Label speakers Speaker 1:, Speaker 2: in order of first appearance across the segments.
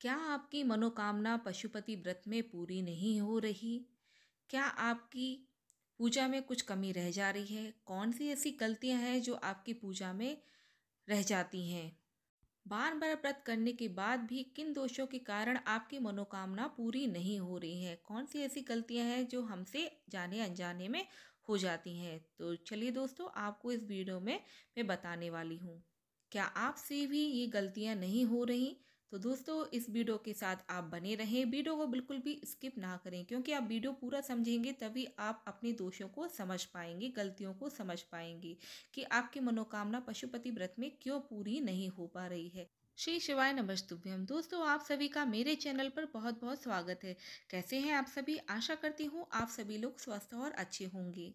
Speaker 1: क्या आपकी मनोकामना पशुपति व्रत में पूरी नहीं हो रही? क्या आपकी पूजा में कुछ कमी रह जा रही है? कौन-सी ऐसी गलतियाँ हैं जो आपकी पूजा में रह जाती हैं? बार-बार व्रत करने के बाद भी किन दोषों के कारण आपकी मनोकामना पूरी नहीं हो रही है? कौन-सी ऐसी गलतियाँ हैं जो हमसे जाने-अनजाने में हो जाती हैं? तो चलिए दोस्तों, आपको इस वीडियो में मैं बताने वाली हूँ। क्या आपसे भी ये गलतियाँ नहीं हो रही? तो दोस्तों, इस वीडियो के साथ आप बने रहें, वीडियो को बिल्कुल भी स्किप ना करें, क्योंकि आप वीडियो पूरा समझेंगे तभी आप अपने दोषों को समझ पाएँगे, गलतियों को समझ पाएँगे कि आपकी मनोकामना पशुपति व्रत में क्यों पूरी नहीं हो पा रही है। श्री शिवाय नमस्तुभ्यम। दोस्तों, आप सभी का मेरे चैनल पर बहुत बहुत स्वागत है। कैसे हैं आप सभी? आशा करती हूँ आप सभी लोग स्वस्थ और अच्छे होंगे।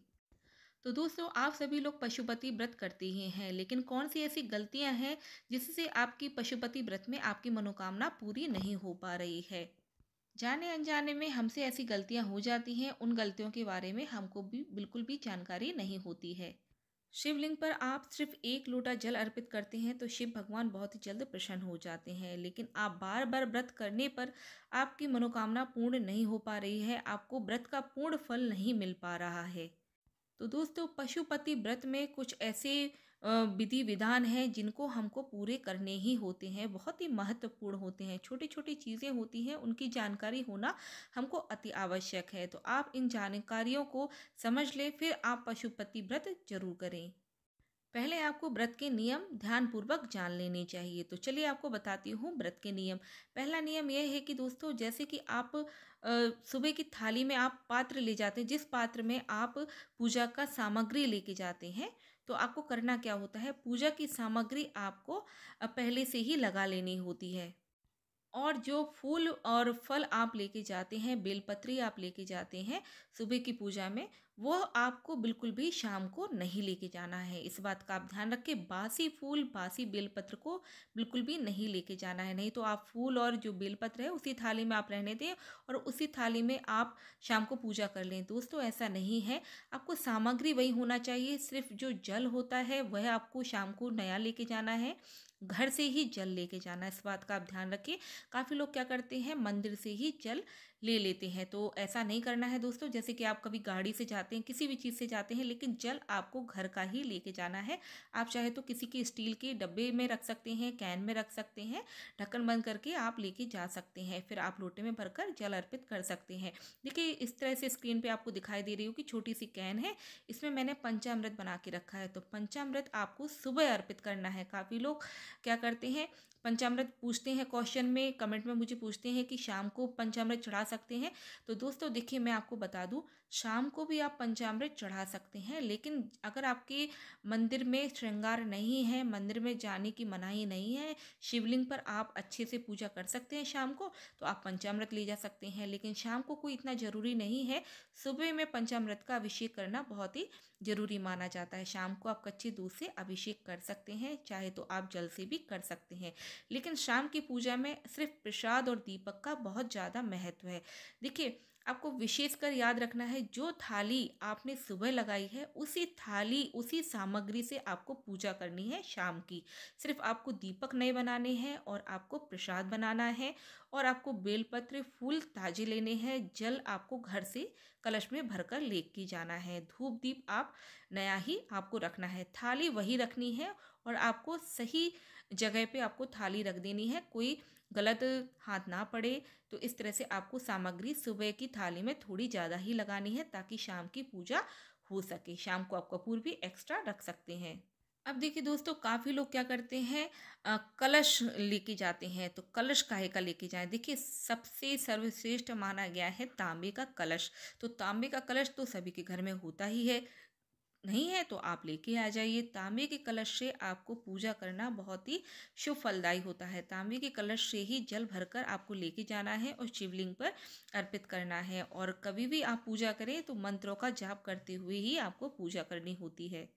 Speaker 1: तो दोस्तों, आप सभी लोग पशुपति व्रत करते ही हैं, लेकिन कौन सी ऐसी गलतियां हैं जिससे आपकी पशुपति व्रत में आपकी मनोकामना पूरी नहीं हो पा रही है? जाने अनजाने में हमसे ऐसी गलतियां हो जाती हैं, उन गलतियों के बारे में हमको भी बिल्कुल भी जानकारी नहीं होती है। शिवलिंग पर आप सिर्फ एक लोटा जल अर्पित करते हैं तो शिव भगवान बहुत ही जल्द प्रसन्न हो जाते हैं, लेकिन आप बार बार व्रत करने पर आपकी मनोकामना पूर्ण नहीं हो पा रही है, आपको व्रत का पूर्ण फल नहीं मिल पा रहा है। तो दोस्तों, पशुपति व्रत में कुछ ऐसे विधि विधान हैं जिनको हमको पूरे करने ही होते हैं, बहुत ही महत्वपूर्ण होते हैं, छोटी छोटी चीज़ें होती हैं, उनकी जानकारी होना हमको अति आवश्यक है। तो आप इन जानकारियों को समझ लें, फिर आप पशुपति व्रत जरूर करें। पहले आपको व्रत के नियम ध्यानपूर्वक जान लेने चाहिए। तो चलिए आपको बताती हूँ व्रत के नियम। पहला नियम यह है कि दोस्तों, जैसे कि आप सुबह की थाली में आप पात्र ले जाते हैं, जिस पात्र में आप पूजा का सामग्री लेके जाते हैं, तो आपको करना क्या होता है, पूजा की सामग्री आपको पहले से ही लगा लेनी होती है। और जो फूल और फल आप लेके जाते हैं, बेलपत्री आप लेके जाते हैं सुबह की पूजा में, वो आपको बिल्कुल भी शाम को नहीं लेके जाना है। इस बात का आप ध्यान रखें, बासी फूल, बासी बेलपत्र को बिल्कुल भी नहीं लेके जाना है। नहीं तो आप फूल और जो बेलपत्र है उसी थाली में आप रहने दें और उसी थाली में आप शाम को पूजा कर लें। दोस्तों, ऐसा नहीं है, आपको सामग्री वही होना चाहिए, सिर्फ जो जल होता है वह आपको शाम को नया लेके जाना है, घर से ही जल लेके जाना है। इस बात का आप ध्यान रखें। काफ़ी लोग क्या करते हैं, मंदिर से ही जल ले लेते हैं, तो ऐसा नहीं करना है दोस्तों। जैसे कि आप कभी गाड़ी से जाते हैं, किसी भी चीज़ से जाते हैं, लेकिन जल आपको घर का ही लेके जाना है। आप चाहे तो किसी के स्टील के डब्बे में रख सकते हैं, कैन में रख सकते हैं, ढक्कन बंद करके आप लेके जा सकते हैं, फिर आप लोटे में भरकर जल अर्पित कर सकते हैं। देखिए, इस तरह से स्क्रीन पे आपको दिखाई दे रही हो कि छोटी सी कैन है, इसमें मैंने पंचामृत बना के रखा है। तो पंचामृत आपको सुबह अर्पित करना है। काफ़ी लोग क्या करते हैं, पंचामृत पूछते हैं, क्वेश्चन में कमेंट में मुझे पूछते हैं कि शाम को पंचामृत चढ़ा सकते हैं। तो दोस्तों देखिए, मैं आपको बता दूं, शाम को भी आप पंचामृत चढ़ा सकते हैं, लेकिन अगर आपके मंदिर में श्रृंगार नहीं है, मंदिर में जाने की मनाही नहीं है, शिवलिंग पर आप अच्छे से पूजा कर सकते हैं शाम को, तो आप पंचामृत ले जा सकते हैं। लेकिन शाम को कोई इतना ज़रूरी नहीं है, सुबह में पंचामृत का अभिषेक करना बहुत ही ज़रूरी माना जाता है। शाम को आप कच्चे दूध से अभिषेक कर सकते हैं, चाहे तो आप जल से भी कर सकते हैं, लेकिन शाम की पूजा में सिर्फ प्रसाद और दीपक का बहुत ज़्यादा महत्व है। देखिए, आपको विशेषकर याद रखना है, जो थाली आपने सुबह लगाई है उसी थाली उसी सामग्री से आपको पूजा करनी है शाम की। सिर्फ आपको दीपक नहीं बनाने हैं और आपको प्रसाद बनाना है, और आपको बेलपत्र फूल ताजे लेने हैं, जल आपको घर से कलश में भरकर लेके जाना है, धूप दीप आप नया ही आपको रखना है, थाली वही रखनी है, और आपको सही जगह पे आपको थाली रख देनी है, कोई गलत हाथ ना पड़े। तो इस तरह से आपको सामग्री सुबह की थाली में थोड़ी ज़्यादा ही लगानी है, ताकि शाम की पूजा हो सके। शाम को आप कपूर भी एक्स्ट्रा रख सकते हैं। अब देखिए दोस्तों, काफ़ी लोग क्या करते हैं, कलश लेके जाते हैं। तो कलश काहे का लेके जाएं? देखिए, सबसे सर्वश्रेष्ठ माना गया है तांबे का कलश। तो तांबे का कलश तो सभी के घर में होता ही है, नहीं है तो आप लेके आ जाइए। तांबे के कलश से आपको पूजा करना बहुत ही शुभ फलदायी होता है। तांबे के कलश से ही जल भरकर आपको लेके जाना है और शिवलिंग पर अर्पित करना है, और कभी भी आप पूजा करें तो मंत्रों का जाप करते हुए ही आपको पूजा करनी होती है।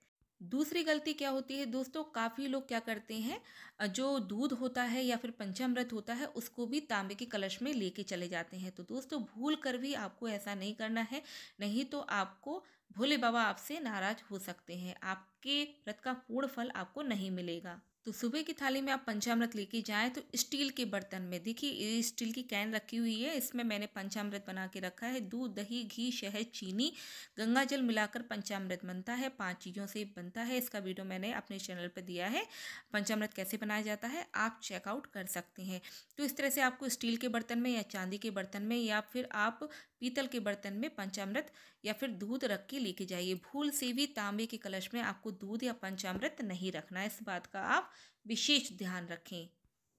Speaker 1: दूसरी गलती क्या होती है दोस्तों, काफ़ी लोग क्या करते हैं, जो दूध होता है या फिर पंचामृत होता है उसको भी तांबे के कलश में लेके चले जाते हैं। तो दोस्तों, भूल कर भी आपको ऐसा नहीं करना है, नहीं तो आपको भोले बाबा आपसे नाराज हो सकते हैं, आपके व्रत का पूर्ण फल आपको नहीं मिलेगा। तो सुबह की थाली में आप पंचामृत लेके जाएँ तो स्टील के बर्तन में, देखिए ये स्टील की कैन रखी हुई है, इसमें मैंने पंचामृत बना के रखा है। दूध, दही, घी, शहद, चीनी, गंगा जल मिलाकर पंचामृत बनता है। 5 चीज़ों से बनता है। इसका वीडियो मैंने अपने चैनल पे दिया है। पंचामृत कैसे बनाया जाता है आप चेकआउट कर सकते हैं। तो इस तरह से आपको स्टील के बर्तन में या चांदी के बर्तन में या फिर आप पीतल के बर्तन में पंचामृत या फिर दूध रख के लेके जाइए। भूल से भी तांबे के कलश में आपको दूध या पंचामृत नहीं रखना है, इस बात का आप विशेष ध्यान रखें।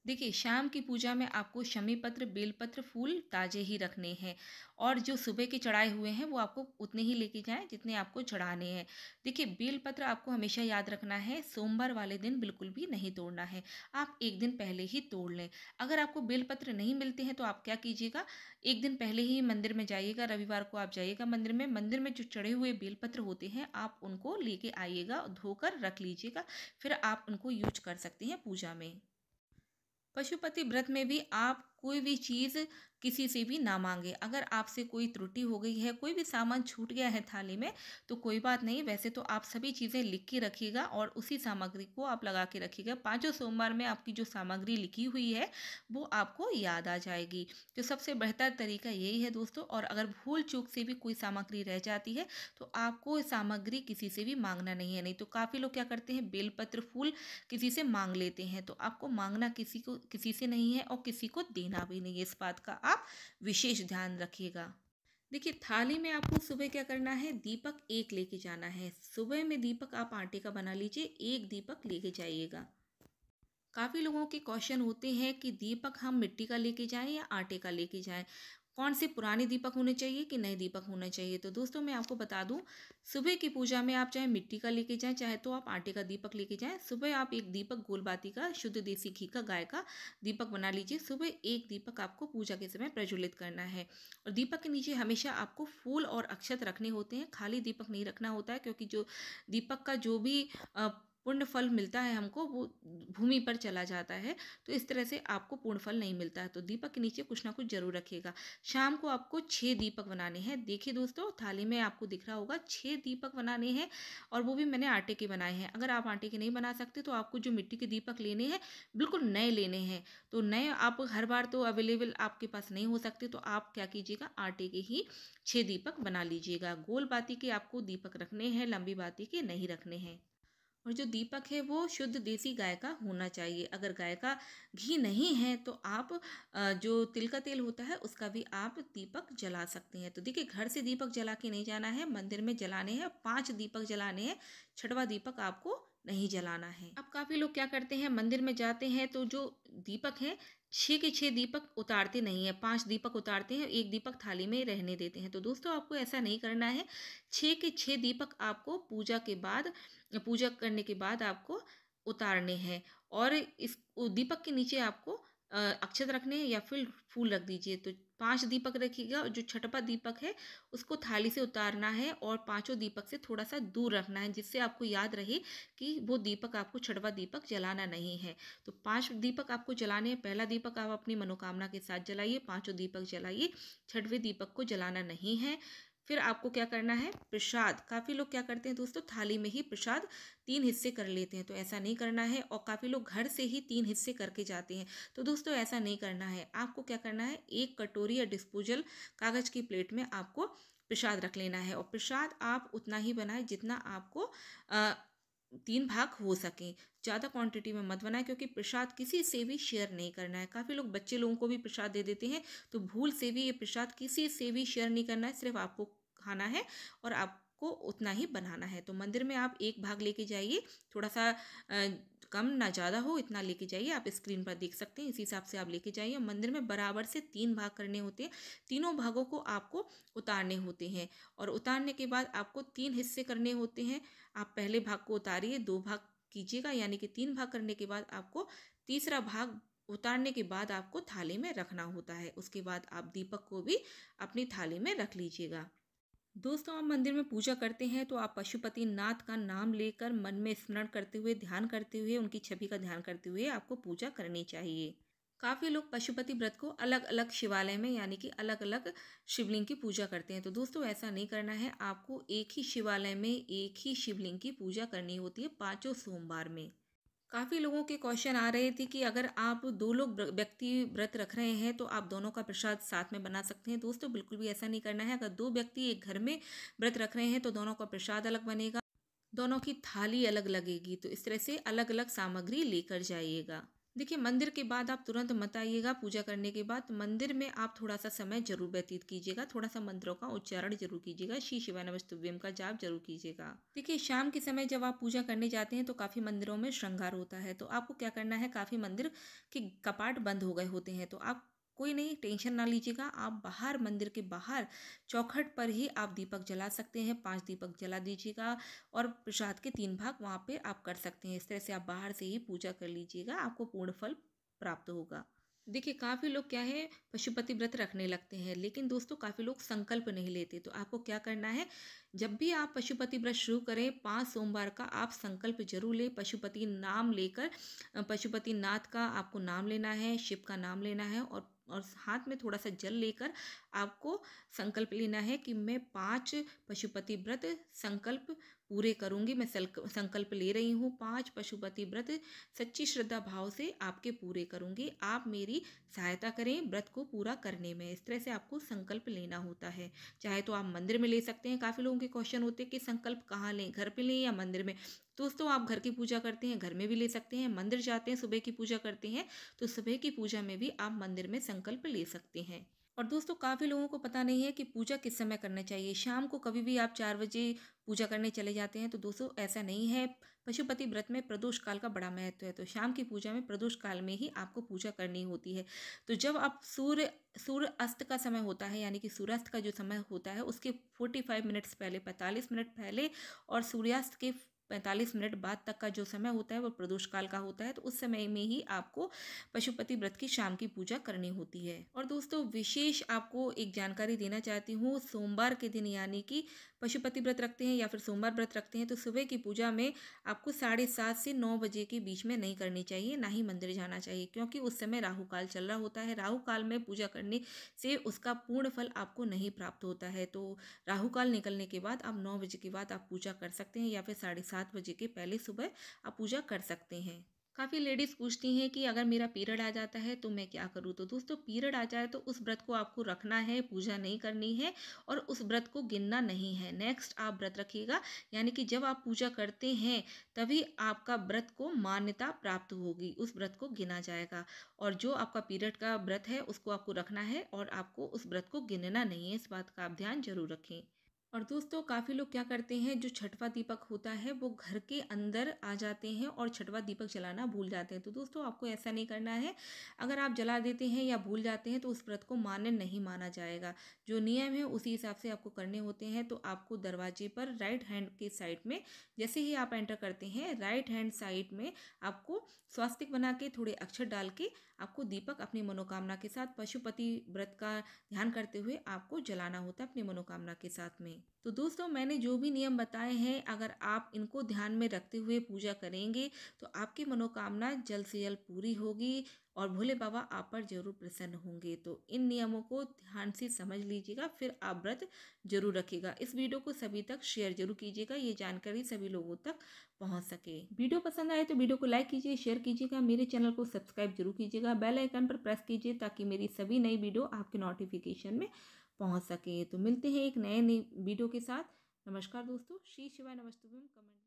Speaker 1: देखिए शाम की पूजा में आपको शमी पत्र, बेलपत्र, फूल ताजे ही रखने हैं और जो सुबह के चढ़ाए हुए हैं वो आपको उतने ही लेके जाएं जितने आपको चढ़ाने हैं। देखिए बेलपत्र आपको हमेशा याद रखना है, सोमवार वाले दिन बिल्कुल भी नहीं तोड़ना है, आप एक दिन पहले ही तोड़ लें। अगर आपको बेलपत्र नहीं मिलते हैं तो आप क्या कीजिएगा, एक दिन पहले ही मंदिर में जाइएगा, रविवार को आप जाइएगा मंदिर में जो चढ़े हुए बेलपत्र होते हैं आप उनको लेके आइएगा, धोकर रख लीजिएगा, फिर आप उनको यूज कर सकते हैं पूजा में। पशुपति व्रत में भी आप कोई भी चीज़ किसी से भी ना मांगे। अगर आपसे कोई त्रुटि हो गई है, कोई भी सामान छूट गया है थाली में, तो कोई बात नहीं, वैसे तो आप सभी चीज़ें लिख के रखिएगा और उसी सामग्री को आप लगा के रखिएगा। पाँचों सोमवार में आपकी जो सामग्री लिखी हुई है वो आपको याद आ जाएगी। तो सबसे बेहतर तरीका यही है दोस्तों। और अगर भूल चूक से भी कोई सामग्री रह जाती है तो आपको सामग्री किसी से भी मांगना नहीं है। नहीं तो काफ़ी लोग क्या करते हैं, बेलपत्र, फूल किसी से मांग लेते हैं, तो आपको मांगना किसी से नहीं है और किसी को देना भी नहीं है, इस बात का आप विशेष ध्यान रखिएगा। देखिए थाली में आपको सुबह क्या करना है, दीपक एक लेके जाना है। सुबह में दीपक आप आटे का बना लीजिए, एक दीपक लेके जाइएगा। काफ़ी लोगों के क्वेश्चन होते हैं कि दीपक हम मिट्टी का लेके जाएं या आटे का लेके जाएं, कौन से पुराने दीपक होने चाहिए कि नए दीपक होने चाहिए। तो दोस्तों मैं आपको बता दूं, सुबह की पूजा में आप चाहे मिट्टी का लेके जाएं चाहे तो आप आटे का दीपक लेके जाएं। सुबह आप एक दीपक गोलबाती का, शुद्ध देसी घी का, गाय का दीपक बना लीजिए। सुबह एक दीपक आपको पूजा के समय प्रज्वलित करना है और दीपक के नीचे हमेशा आपको फूल और अक्षत रखने होते हैं, खाली दीपक नहीं रखना होता है, क्योंकि जो दीपक का जो भी पूर्ण फल मिलता है हमको वो भूमि पर चला जाता है, तो इस तरह से आपको पूर्ण फल नहीं मिलता है। तो दीपक के नीचे कुछ ना कुछ जरूर रखिएगा। शाम को आपको 6 दीपक बनाने हैं। देखिए दोस्तों थाली में आपको दिख रहा होगा 6 दीपक बनाने हैं और वो भी मैंने आटे के बनाए हैं। अगर आप आटे के नहीं बना सकते तो आपको जो मिट्टी के दीपक लेने हैं बिल्कुल नए लेने हैं। तो नए आप हर बार तो अवेलेबल आपके पास नहीं हो सकते, तो आप क्या कीजिएगा, आटे के ही 6 दीपक बना लीजिएगा। गोल बाती के आपको दीपक रखने हैं, लंबी बाती के नहीं रखने हैं। और जो दीपक है वो शुद्ध देसी गाय का होना चाहिए। अगर गाय का घी नहीं है तो आप जो तिल का तेल होता है उसका भी आप दीपक जला सकते हैं। तो देखिए घर से दीपक जला के नहीं जाना है, मंदिर में जलाने हैं, 5 दीपक जलाने हैं, 6वां दीपक आपको नहीं जलाना है। अब काफ़ी लोग क्या करते हैं, मंदिर में जाते हैं तो जो दीपक हैं 6 के 6 दीपक उतारते नहीं है, 5 दीपक उतारते हैं, एक दीपक थाली में रहने देते हैं। तो दोस्तों आपको ऐसा नहीं करना है। 6 के 6 दीपक आपको पूजा करने के बाद आपको उतारने हैं और इस दीपक के नीचे आपको अक्षत रखने हैं या फिर फूल रख दीजिए। तो 5 दीपक रखिएगा और जो 6वां दीपक है उसको थाली से उतारना है और 5 दीपक से थोड़ा सा दूर रखना है, जिससे आपको याद रहे कि वो दीपक आपको 6वां दीपक जलाना नहीं है। तो 5 दीपक आपको जलाने हैं। पहला दीपक आप अपनी मनोकामना के साथ जलाइए, 5 दीपक जलाइए, 6वें दीपक को जलाना नहीं है। फिर आपको क्या करना है, प्रसाद। काफ़ी लोग क्या करते हैं दोस्तों, थाली में ही प्रसाद 3 हिस्से कर लेते हैं, तो ऐसा नहीं करना है। और काफ़ी लोग घर से ही 3 हिस्से करके जाते हैं, तो दोस्तों ऐसा नहीं करना है। आपको क्या करना है, एक कटोरी या डिस्पोजल कागज़ की प्लेट में आपको प्रसाद रख लेना है और प्रसाद आप उतना ही बनाएं जितना आपको 3 भाग हो सकें। ज़्यादा क्वांटिटी में मत बनाएं, क्योंकि प्रसाद किसी से भी शेयर नहीं करना है। काफ़ी लोग बच्चे लोगों को भी प्रसाद दे देते हैं, तो भूल से भी ये प्रसाद किसी से भी शेयर नहीं करना है, सिर्फ आपको खाना है और आपको उतना ही बनाना है। तो मंदिर में आप एक भाग लेके जाइए, थोड़ा सा कम ना ज़्यादा हो, इतना लेके जाइए। आप स्क्रीन पर देख सकते हैं, इसी हिसाब से आप लेके जाइए। मंदिर में बराबर से 3 भाग करने होते हैं, तीनों भागों को आपको उतारने होते हैं और उतारने के बाद आपको 3 हिस्से करने होते हैं। आप पहले भाग को उतारिए, 2 भाग कीजिएगा, यानी कि 3 भाग करने के बाद आपको तीसरा भाग उतारने के बाद आपको थाली में रखना होता है। उसके बाद आप दीपक को भी अपनी थाली में रख लीजिएगा। दोस्तों आप मंदिर में पूजा करते हैं तो आप पशुपति नाथ का नाम लेकर मन में स्मरण करते हुए, ध्यान करते हुए, उनकी छवि का ध्यान करते हुए आपको पूजा करनी चाहिए। काफ़ी लोग पशुपति व्रत को अलग अलग शिवालय में, यानी कि अलग अलग शिवलिंग की पूजा करते हैं, तो दोस्तों ऐसा नहीं करना है। आपको एक ही शिवालय में एक ही शिवलिंग की पूजा करनी होती है 5 सोमवार में। काफ़ी लोगों के क्वेश्चन आ रहे थे कि अगर आप 2 लोग व्यक्ति व्रत रख रहे हैं तो आप दोनों का प्रसाद साथ में बना सकते हैं। दोस्तों बिल्कुल भी ऐसा नहीं करना है। अगर 2 व्यक्ति एक घर में व्रत रख रहे हैं तो दोनों का प्रसाद अलग बनेगा, दोनों की थाली अलग लगेगी। तो इस तरह से अलग-अलग सामग्री लेकर जाइएगा। देखिए, मंदिर के बाद आप तुरंत मत आइएगा। पूजा करने के बाद मंदिर में आप थोड़ा-सा समय ज़रूर व्यतीत कीजिएगा, थोड़ा-सा मंत्रों का उच्चारण ज़रूर कीजिएगा, श्री शिवाय नमस्तुभ्यम का जाप ज़रूर कीजिएगा। देखिए, शाम के समय जब आप पूजा करने जाते हैं तो काफ़ी मंदिरों में श्रृंगार होता है, तो आपको क्या करना है, काफ़ी मंदिर के कपाट बंद हो गए होते हैं, तो आप कोई नहीं, टेंशन ना लीजिएगा। आप बाहर, मंदिर के बाहर चौखट पर ही आप दीपक जला सकते हैं, 5 दीपक जला दीजिएगा और प्रसाद के 3 भाग वहाँ पे आप कर सकते हैं। इस तरह से आप बाहर से ही पूजा कर लीजिएगा, आपको पूर्ण फल प्राप्त होगा। देखिए, काफ़ी लोग क्या है, पशुपति व्रत रखने लगते हैं, लेकिन दोस्तों काफ़ी लोग संकल्प नहीं लेते। तो आपको क्या करना है, जब भी आप पशुपति व्रत शुरू करें, 5 सोमवार का आप संकल्प जरूर लें। पशुपति नाम लेकर, पशुपति नाथ का आपको नाम लेना है, शिव का नाम लेना है और हाथ में थोड़ा सा जल लेकर आपको संकल्प लेना है कि मैं 5 पशुपति व्रत संकल्प पूरे करूंगी। मैं संकल्प ले रही हूँ, 5 पशुपति व्रत सच्ची श्रद्धा भाव से आपके पूरे करूंगी। आप मेरी सहायता करें व्रत को पूरा करने में। इस तरह से आपको संकल्प लेना होता है। चाहे तो आप मंदिर में ले सकते हैं। काफ़ी लोगों के क्वेश्चन होते हैं कि संकल्प कहाँ लें, घर पे लें या मंदिर में। दोस्तों, आप घर की पूजा करते हैं, घर में भी ले सकते हैं। मंदिर जाते हैं, सुबह की पूजा करते हैं, तो सुबह की पूजा में भी आप मंदिर में संकल्प ले सकते हैं। और दोस्तों, काफ़ी लोगों को पता नहीं है कि पूजा किस समय करना चाहिए। शाम को कभी भी आप 4 बजे पूजा करने चले जाते हैं, तो दोस्तों ऐसा नहीं है। पशुपति व्रत में प्रदोष काल का बड़ा महत्व है, तो शाम की पूजा में प्रदोष काल में ही आपको पूजा करनी होती है। तो जब आप सूर्य अस्त का समय होता है, यानी कि सूर्यास्त का जो समय होता है, उसके 45 मिनट्स पहले, 45 मिनट पहले और सूर्यास्त के 45 मिनट बाद तक का जो समय होता है वो प्रदोष काल का होता है। तो उस समय में ही आपको पशुपति व्रत की शाम की पूजा करनी होती है। और दोस्तों, विशेष आपको एक जानकारी देना चाहती हूँ, सोमवार के दिन यानी कि पशुपति व्रत रखते हैं या फिर सोमवार व्रत रखते हैं, तो सुबह की पूजा में आपको 7:30 से 9 बजे के बीच में नहीं करनी चाहिए, ना ही मंदिर जाना चाहिए, क्योंकि उस समय राहु काल चल रहा होता है। राहु काल में पूजा करने से उसका पूर्ण फल आपको नहीं प्राप्त होता है। तो राहु काल निकलने के बाद आप 9 बजे के बाद आप पूजा कर सकते हैं या फिर 7:30 बजे के पहले सुबह आप पूजा कर सकते हैं। काफ़ी लेडीज़ पूछती हैं कि अगर मेरा पीरियड आ जाता है तो मैं क्या करूँ? तो दोस्तों, पीरियड आ जाए तो उस व्रत को आपको रखना है, पूजा नहीं करनी है और उस व्रत को गिनना नहीं है। नेक्स्ट आप व्रत रखिएगा, यानी कि जब आप पूजा करते हैं तभी आपका व्रत को मान्यता प्राप्त होगी, उस व्रत को गिना जाएगा। और जो आपका पीरियड का व्रत है उसको आपको रखना है और आपको उस व्रत को गिनना नहीं है। इस बात का आप ध्यान जरूर रखें। और दोस्तों, काफ़ी लोग क्या करते हैं, जो छठवां दीपक होता है वो घर के अंदर आ जाते हैं और छठवां दीपक जलाना भूल जाते हैं। तो दोस्तों, आपको ऐसा नहीं करना है। अगर आप जला देते हैं या भूल जाते हैं तो उस व्रत को मान्य नहीं माना जाएगा। जो नियम है उसी हिसाब से आपको करने होते हैं। तो आपको दरवाजे पर राइट हैंड के साइड में, जैसे ही आप एंटर करते हैं, राइट हैंड साइड में आपको स्वास्तिक बना के थोड़े अक्षर डाल के आपको दीपक अपनी मनोकामना के साथ, पशुपति व्रत का ध्यान करते हुए आपको जलाना होता है अपनी मनोकामना के साथ में। तो दोस्तों, मैंने जो भी नियम बताए हैं, अगर आप इनको ध्यान में रखते हुए पूजा करेंगे तो आपकी मनोकामना जल्द से जल्द पूरी होगी और भोले बाबा आप पर जरूर प्रसन्न होंगे। तो इन नियमों को ध्यान से समझ लीजिएगा, फिर आप व्रत जरूर रखिएगा। इस वीडियो को सभी तक शेयर जरूर कीजिएगा, ये जानकारी सभी लोगों तक पहुंच सके। वीडियो पसंद आए तो वीडियो को लाइक कीजिए, शेयर कीजिएगा, मेरे चैनल को सब्सक्राइब जरूर कीजिएगा, बेल आइकन पर प्रेस कीजिए ताकि मेरी सभी नई वीडियो आपके नोटिफिकेशन में पहुंच सके। तो मिलते हैं एक नए वीडियो के साथ। नमस्कार दोस्तों, श्री शिवाय नमस्तुभ्यम। कमेंट